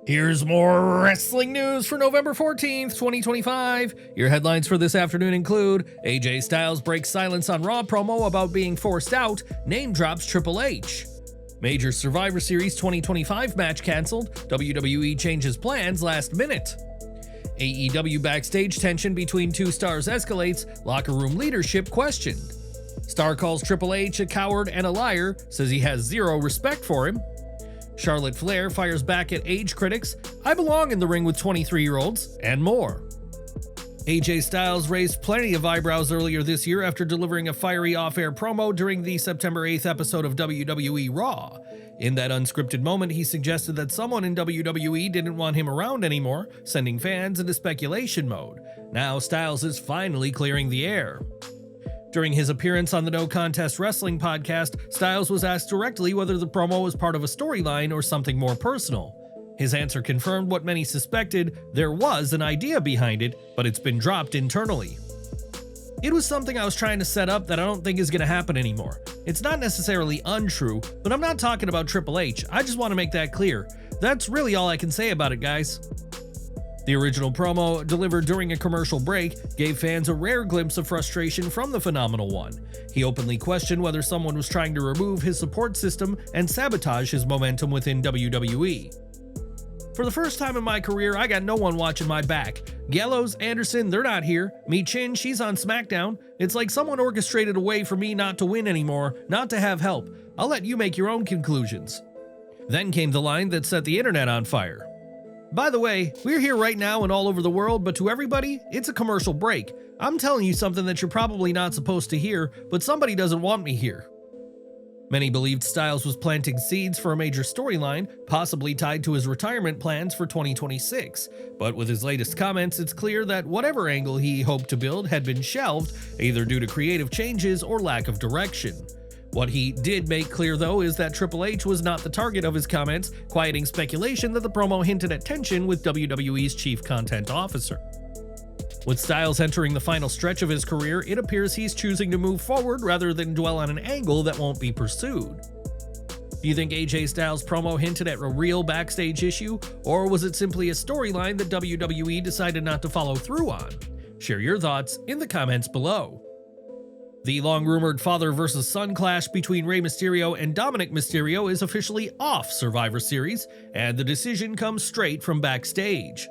Here's more wrestling news for November 14th, 2025. Your headlines for this afternoon include AJ Styles breaks silence on Raw promo about being forced out, name drops Triple H. Major Survivor Series 2025 match canceled, WWE changes plans last minute. AEW backstage tension between two stars escalates, locker room leadership questioned. Star calls Triple H a coward and a liar, says he has zero respect for him. Charlotte Flair fires back at age critics, I belong in the ring with 23-year-olds, and more. AJ Styles raised plenty of eyebrows earlier this year after delivering a fiery off-air promo during the September 8th episode of WWE Raw. In that unscripted moment, he suggested that someone in WWE didn't want him around anymore, sending fans into speculation mode. Now Styles is finally clearing the air. During his appearance on the No Contest Wrestling podcast, Styles was asked directly whether the promo was part of a storyline or something more personal. His answer confirmed what many suspected: there was an idea behind it, but it's been dropped internally. It was something I was trying to set up that I don't think is going to happen anymore. It's not necessarily untrue, but I'm not talking about Triple H. I just want to make that clear. That's really all I can say about it, guys. The original promo, delivered during a commercial break, gave fans a rare glimpse of frustration from the Phenomenal One. He openly questioned whether someone was trying to remove his support system and sabotage his momentum within WWE. For the first time in my career, I got no one watching my back. Gallows, Anderson, they're not here. Chin, she's on SmackDown. It's like someone orchestrated a way for me not to win anymore, not to have help. I'll let you make your own conclusions. Then came the line that set the internet on fire. By the way, we're here right now and all over the world, but to everybody, it's a commercial break. I'm telling you something that you're probably not supposed to hear, but somebody doesn't want me here. Many believed Styles was planting seeds for a major storyline, possibly tied to his retirement plans for 2026. But with his latest comments, it's clear that whatever angle he hoped to build had been shelved, either due to creative changes or lack of direction. What he did make clear, though, is that Triple H was not the target of his comments, quieting speculation that the promo hinted at tension with WWE's chief content officer. With Styles entering the final stretch of his career, it appears he's choosing to move forward rather than dwell on an angle that won't be pursued. Do you think AJ Styles' promo hinted at a real backstage issue, or was it simply a storyline that WWE decided not to follow through on? Share your thoughts in the comments below. The long-rumored father versus son clash between Rey Mysterio and Dominik Mysterio is officially off Survivor Series, and the decision comes straight from Backstage.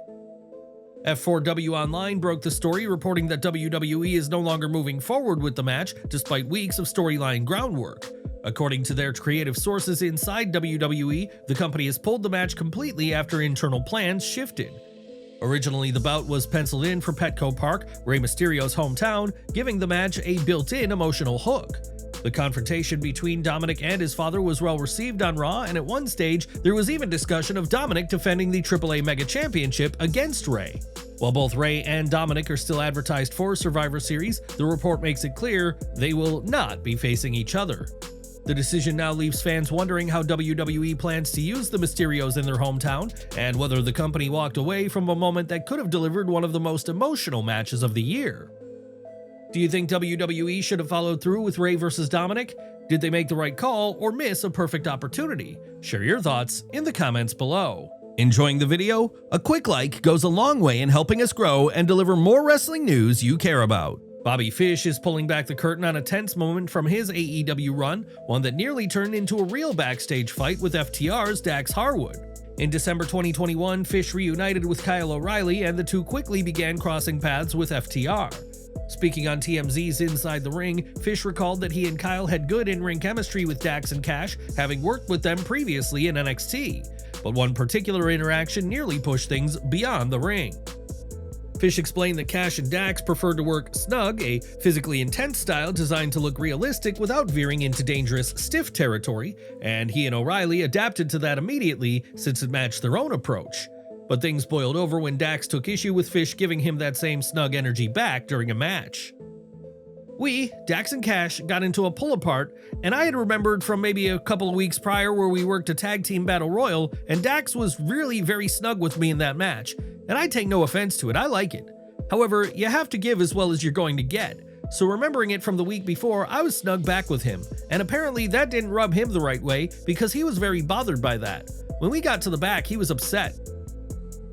F4W Online broke the story, reporting that WWE is no longer moving forward with the match despite weeks of storyline groundwork. According to their creative sources inside WWE, the company has pulled the match completely after internal plans shifted. Originally, the bout was penciled in for Petco Park, Rey Mysterio's hometown, giving the match a built-in emotional hook. The confrontation between Dominik and his father was well received on Raw, and at one stage, there was even discussion of Dominik defending the AAA Mega Championship against Rey. While both Rey and Dominik are still advertised for Survivor Series, the report makes it clear they will not be facing each other. The decision now leaves fans wondering how WWE plans to use the Mysterios in their hometown, and whether the company walked away from a moment that could have delivered one of the most emotional matches of the year. Do you think WWE should have followed through with Rey versus Dominik? Did they make the right call or miss a perfect opportunity? Share your thoughts in the comments below. Enjoying the video? A quick like goes a long way in helping us grow and deliver more wrestling news you care about. Bobby Fish is pulling back the curtain on a tense moment from his AEW run, one that nearly turned into a real backstage fight with FTR's Dax Harwood. In December 2021, Fish reunited with Kyle O'Reilly, and the two quickly began crossing paths with FTR. Speaking on TMZ's Inside the Ring, Fish recalled that he and Kyle had good in-ring chemistry with Dax and Cash, having worked with them previously in NXT. But one particular interaction nearly pushed things beyond the ring. Fish explained that Cash and Dax preferred to work snug, a physically intense style designed to look realistic without veering into dangerous, stiff territory, and he and O'Reilly adapted to that immediately since it matched their own approach. But things boiled over when Dax took issue with Fish giving him that same snug energy back during a match. Dax and Cash, got into a pull-apart, and I had remembered from maybe a couple of weeks prior where we worked a tag team battle royal, and Dax was really very snug with me in that match, and I take no offense to it, I like it. However, you have to give as well as you're going to get, so remembering it from the week before, I was snug back with him, and apparently that didn't rub him the right way because he was very bothered by that. When we got to the back, he was upset.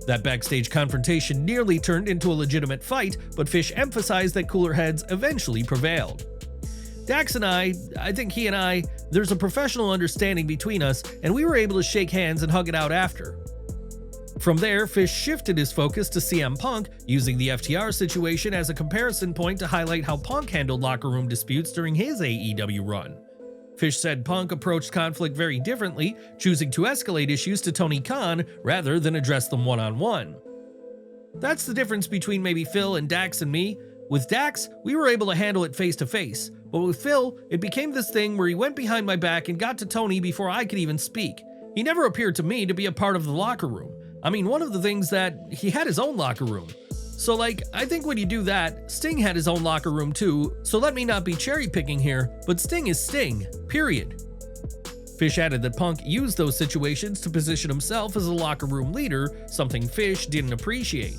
That backstage confrontation nearly turned into a legitimate fight, but Fish emphasized that cooler heads eventually prevailed. Dax and I think he and I, there's a professional understanding between us, and we were able to shake hands and hug it out after. From there, Fish shifted his focus to CM Punk, using the FTR situation as a comparison point to highlight how Punk handled locker room disputes during his AEW run. Fish said Punk approached conflict very differently, choosing to escalate issues to Tony Khan rather than address them one-on-one. That's the difference between maybe Phil and Dax and me. With Dax, we were able to handle it face-to-face, but with Phil, it became this thing where he went behind my back and got to Tony before I could even speak. He never appeared to me to be a part of the locker room. I mean, one of the things that he had his own locker room. So I think when you do that, Sting had his own locker room too, so let me not be cherry picking here, but Sting is Sting, period. Fish added that Punk used those situations to position himself as a locker room leader, something Fish didn't appreciate.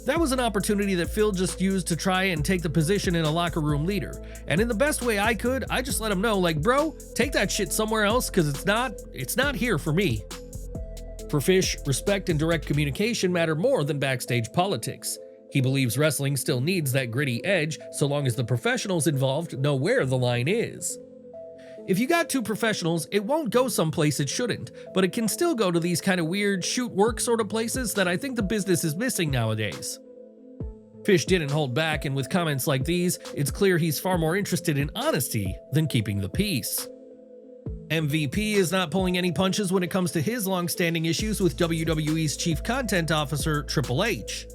That was an opportunity that Phil just used to try and take the position in a locker room leader, and in the best way I could, I just let him know, bro, take that shit somewhere else, cause it's not here for me. For Fish, respect and direct communication matter more than backstage politics. He believes wrestling still needs that gritty edge, so long as the professionals involved know where the line is. If you got two professionals, it won't go someplace it shouldn't, but it can still go to these kind of weird shoot work sort of places that I think the business is missing nowadays. Fish didn't hold back, and with comments like these, it's clear he's far more interested in honesty than keeping the peace. MVP is not pulling any punches when it comes to his long-standing issues with WWE's chief content officer, Triple H.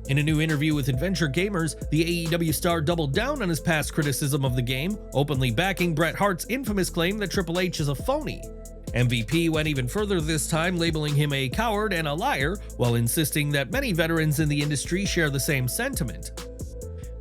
In a new interview with Adventure Gamers, the AEW star doubled down on his past criticism of the game, openly backing Bret Hart's infamous claim that Triple H is a phony. MVP went even further this time, labeling him a coward and a liar, while insisting that many veterans in the industry share the same sentiment.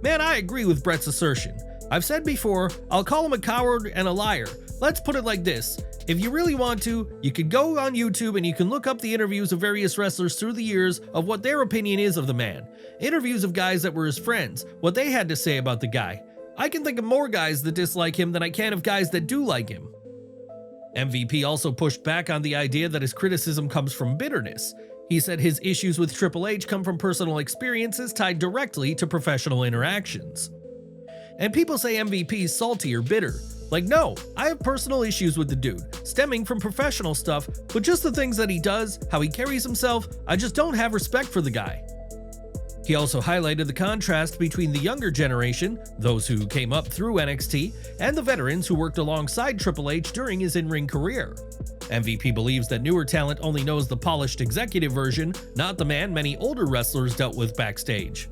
Man, I agree with Bret's assertion. I've said before, I'll call him a coward and a liar. Let's put it like this. If you really want to, you could go on YouTube and you can look up the interviews of various wrestlers through the years of what their opinion is of the man. Interviews of guys that were his friends, what they had to say about the guy. I can think of more guys that dislike him than I can of guys that do like him. MVP also pushed back on the idea that his criticism comes from bitterness. He said his issues with Triple H come from personal experiences tied directly to professional interactions. And people say MVP's salty or bitter. No, I have personal issues with the dude, stemming from professional stuff, but just the things that he does, how he carries himself, I just don't have respect for the guy. He also highlighted the contrast between the younger generation, those who came up through NXT, and the veterans who worked alongside Triple H during his in-ring career. MVP believes that newer talent only knows the polished executive version, not the man many older wrestlers dealt with backstage.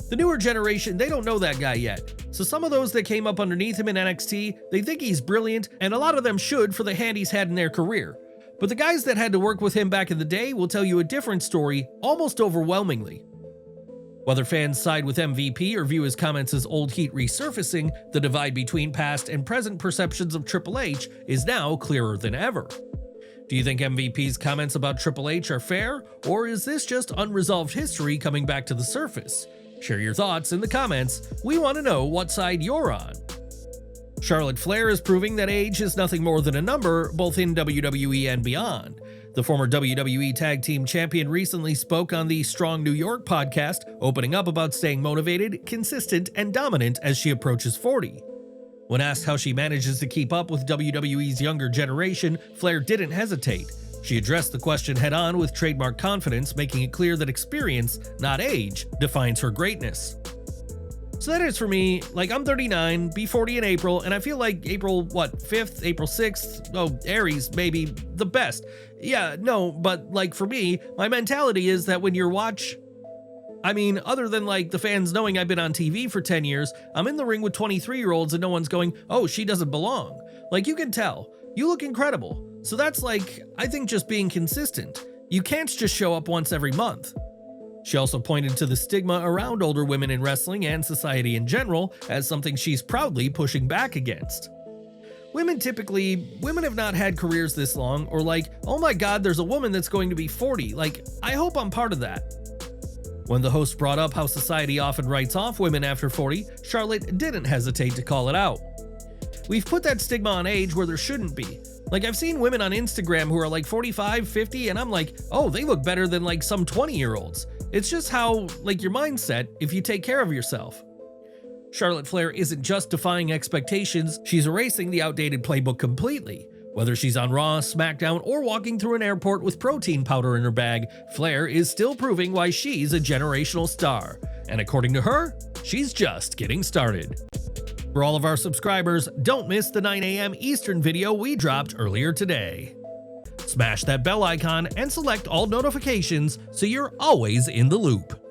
The newer generation, they don't know that guy yet. So some of those that came up underneath him in NXT, they think he's brilliant, and a lot of them should for the hand he's had in their career. But the guys that had to work with him back in the day will tell you a different story, almost overwhelmingly. Whether fans side with MVP or view his comments as old heat resurfacing, the divide between past and present perceptions of Triple H is now clearer than ever. Do you think MVP's comments about Triple H are fair, or is this just unresolved history coming back to the surface? Share your thoughts in the comments. We want to know what side you're on. Charlotte Flair is proving that age is nothing more than a number, both in WWE and beyond. The former WWE Tag Team Champion recently spoke on the Strong New York podcast, opening up about staying motivated, consistent, and dominant as she approaches 40. When asked how she manages to keep up with WWE's younger generation, Flair didn't hesitate. She addressed the question head-on with trademark confidence, making it clear that experience, not age, defines her greatness. So that is for me. I'm 39, be 40 in April, and I feel like April, 5th, April 6th, Aries, maybe the best. Yeah, no, but for me, my mentality is that when you're other than the fans knowing I've been on TV for 10 years, I'm in the ring with 23-year-olds and no one's going, oh, she doesn't belong. You can tell. You look incredible. So that's I think just being consistent. You can't just show up once every month. She also pointed to the stigma around older women in wrestling and society in general as something she's proudly pushing back against. Women have not had careers this long, or oh my god, there's a woman that's going to be 40. I hope I'm part of that. When the host brought up how society often writes off women after 40, Charlotte didn't hesitate to call it out. We've put that stigma on age where there shouldn't be. Like, I've seen women on Instagram who are like 45, 50, and I'm like, oh, they look better than like some 20-year-olds. It's just how, like, your mindset if you take care of yourself. Charlotte Flair isn't just defying expectations, she's erasing the outdated playbook completely. Whether she's on Raw, SmackDown, or walking through an airport with protein powder in her bag, Flair is still proving why she's a generational star. And according to her, she's just getting started. For all of our subscribers, don't miss the 9 a.m. Eastern video we dropped earlier today. Smash that bell icon and select all notifications so you're always in the loop.